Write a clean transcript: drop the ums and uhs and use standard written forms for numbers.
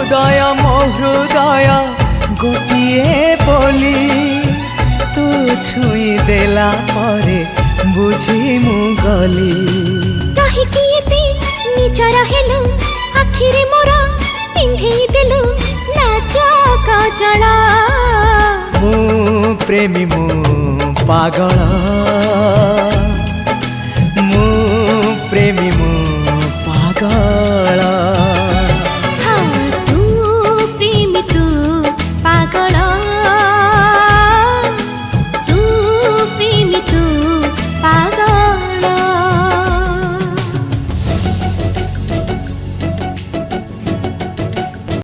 ମୋ ହୃଦୟ ଗୋଟିଏ ବୋଲି ତୁ ଛୁଇଁ ଦେଲା ପରେ ବୁଝି ମୁଁ ଗଲି। କାହିଁକି ଏତେ ନିଜର ହେଲୁ ଆଖିରେ ମୋର ପିନ୍ଧେଇ ଦେଲୁ ଲାଜ କଜଳ। ମୁଁ ପ୍ରେମୀ ମୁଁ ପାଗଳ।